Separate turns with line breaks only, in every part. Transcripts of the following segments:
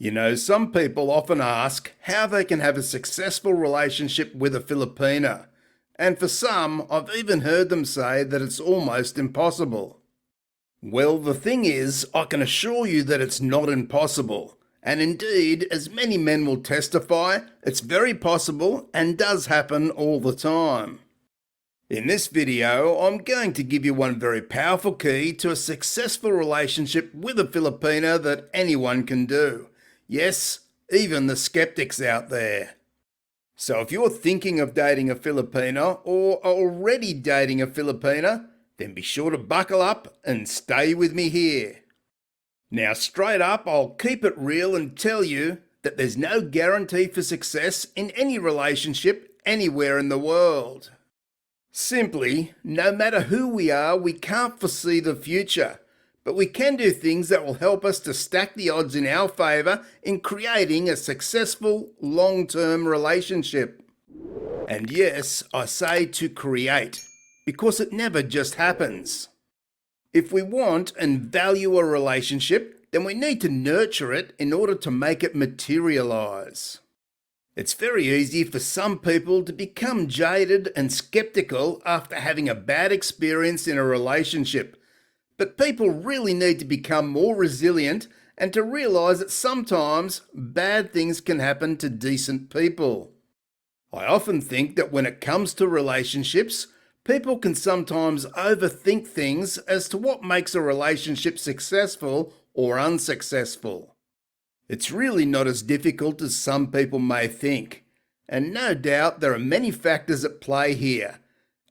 You know, some people often ask how they can have a successful relationship with a Filipina, and for some, I've even heard them say that it's almost impossible. Well, the thing is, I can assure you that it's not impossible, and indeed, as many men will testify, it's very possible and does happen all the time. In this video, I'm going to give you one very powerful key to a successful relationship with a Filipina that anyone can do. Yes, even the skeptics out there. So if you're thinking of dating a Filipina or are already dating a Filipina, then be sure to buckle up and stay with me here. Now straight up, I'll keep it real and tell you that there's no guarantee for success in any relationship anywhere in the world. Simply, no matter who we are, we can't foresee the future, but we can do things that will help us to stack the odds in our favour in creating a successful long-term relationship. And yes, I say to create, because it never just happens. If we want and value a relationship, then we need to nurture it in order to make it materialise. It's very easy for some people to become jaded and skeptical after having a bad experience in a relationship. But people really need to become more resilient and to realise that sometimes bad things can happen to decent people. I often think that when it comes to relationships, people can sometimes overthink things as to what makes a relationship successful or unsuccessful. It's really not as difficult as some people may think, and no doubt there are many factors at play here,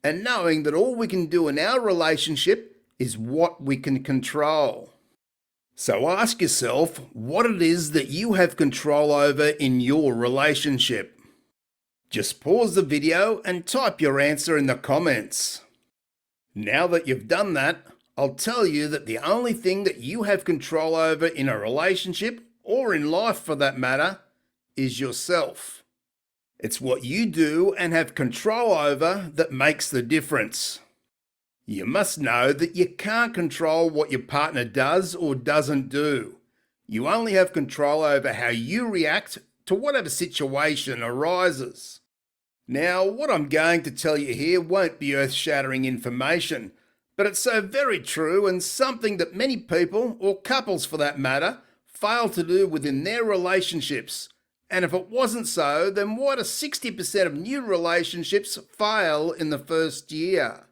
and knowing that all we can do in our relationship is what we can control. So ask yourself what it is that you have control over in your relationship. Just pause the video and type your answer in the comments. Now that you've done that, I'll tell you that the only thing that you have control over in a relationship, or in life for that matter, is yourself. It's what you do and have control over that makes the difference. You must know that you can't control what your partner does or doesn't do. You only have control over how you react to whatever situation arises. Now, what I'm going to tell you here won't be earth-shattering information, but it's so very true and something that many people, or couples for that matter, fail to do within their relationships. And if it wasn't so, then why do 60% of new relationships fail in the first year?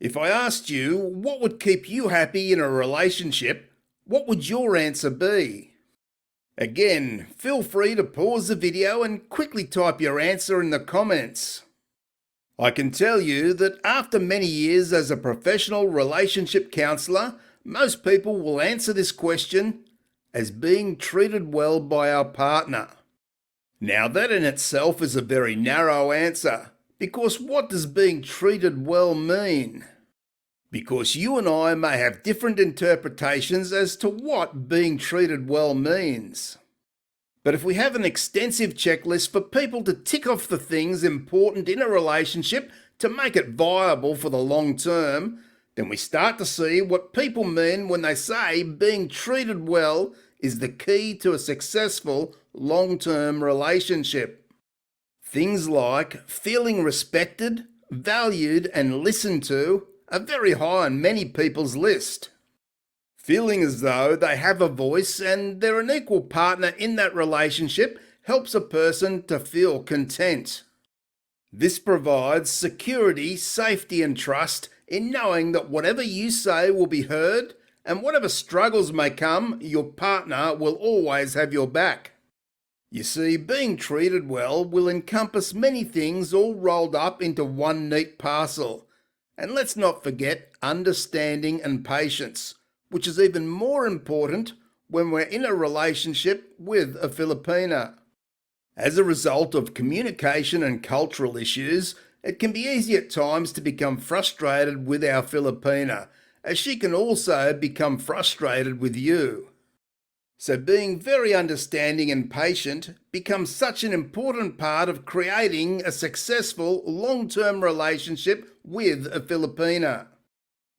If I asked you what would keep you happy in a relationship, what would your answer be? Again, feel free to pause the video and quickly type your answer in the comments. I can tell you that after many years as a professional relationship counsellor, most people will answer this question as being treated well by our partner. Now that in itself is a very narrow answer, because what does being treated well mean? Because you and I may have different interpretations as to what being treated well means. But if we have an extensive checklist for people to tick off the things important in a relationship to make it viable for the long term, then we start to see what people mean when they say being treated well is the key to a successful long-term relationship. Things like feeling respected, valued and listened to are very high on many people's list. Feeling as though they have a voice and they're an equal partner in that relationship helps a person to feel content. This provides security, safety and trust in knowing that whatever you say will be heard, and whatever struggles may come, your partner will always have your back. You see, being treated well will encompass many things all rolled up into one neat parcel. And let's not forget understanding and patience, which is even more important when we're in a relationship with a Filipina. As a result of communication and cultural issues, it can be easy at times to become frustrated with our Filipina, as she can also become frustrated with you. So being very understanding and patient becomes such an important part of creating a successful long-term relationship with a Filipina.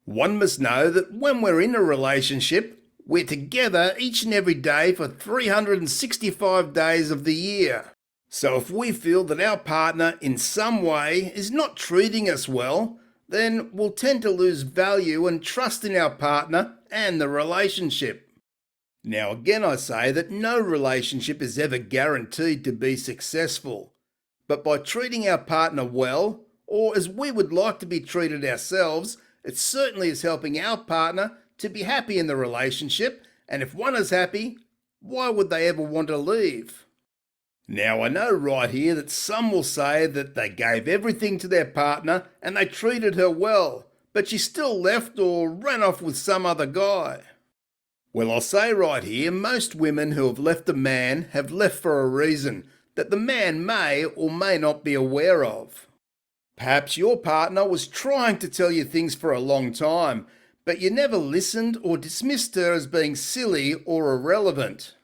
One must know that when we're in a relationship, We're together each and every day for 365 days of the year. So if we feel that our partner in some way is not treating us well, then we'll tend to lose value and trust in our partner and the relationship. Now again, I say that no relationship is ever guaranteed to be successful, but by treating our partner well, or as we would like to be treated ourselves, it certainly is helping our partner to be happy in the relationship, and if one is happy, why would they ever want to leave? Now I know right here that some will say that they gave everything to their partner and they treated her well, but she still left or ran off with some other guy. Well, I'll say right here, most women who have left a man have left for a reason that the man may or may not be aware of. Perhaps your partner was trying to tell you things for a long time, but you never listened or dismissed her as being silly or irrelevant.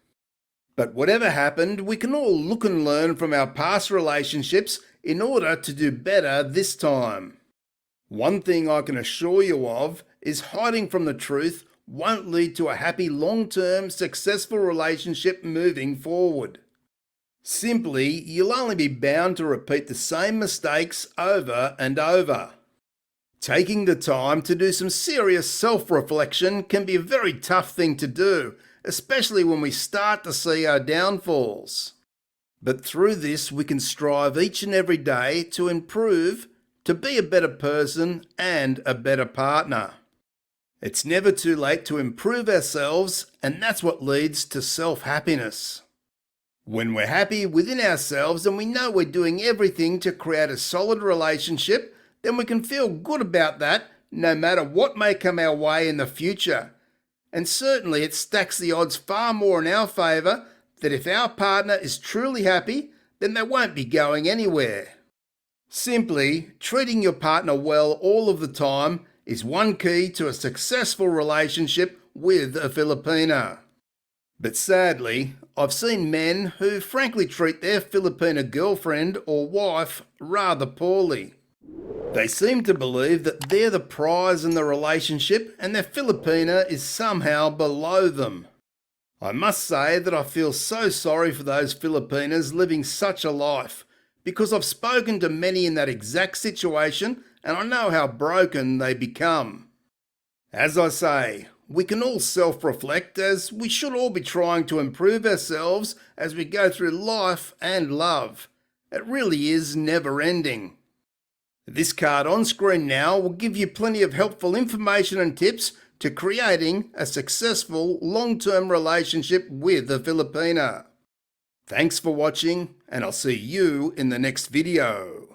But whatever happened, we can all look and learn from our past relationships in order to do better this time. One thing I can assure you of is hiding from the truth won't lead to a happy long-term successful relationship moving forward. Simply, you'll only be bound to repeat the same mistakes over and over. Taking the time to do some serious self-reflection can be a very tough thing to do, especially when we start to see our downfalls. But through this, we can strive each and every day to improve, to be a better person and a better partner. It's never too late to improve ourselves, and that's what leads to self-happiness. When we're happy within ourselves and we know we're doing everything to create a solid relationship, then we can feel good about that no matter what may come our way in the future. And certainly it stacks the odds far more in our favour that if our partner is truly happy, then they won't be going anywhere. Simply, treating your partner well all of the time is one key to a successful relationship with a Filipina. But sadly, I've seen men who frankly treat their Filipina girlfriend or wife rather poorly. They seem to believe that they're the prize in the relationship and their Filipina is somehow below them. I must say that I feel so sorry for those Filipinas living such a life, because I've spoken to many in that exact situation and I know how broken they become. As I say, we can all self-reflect, as we should all be trying to improve ourselves as we go through life and love. It really is never-ending. This card on screen now will give you plenty of helpful information and tips to creating a successful long-term relationship with a Filipina. Thanks for watching, and I'll see you in the next video.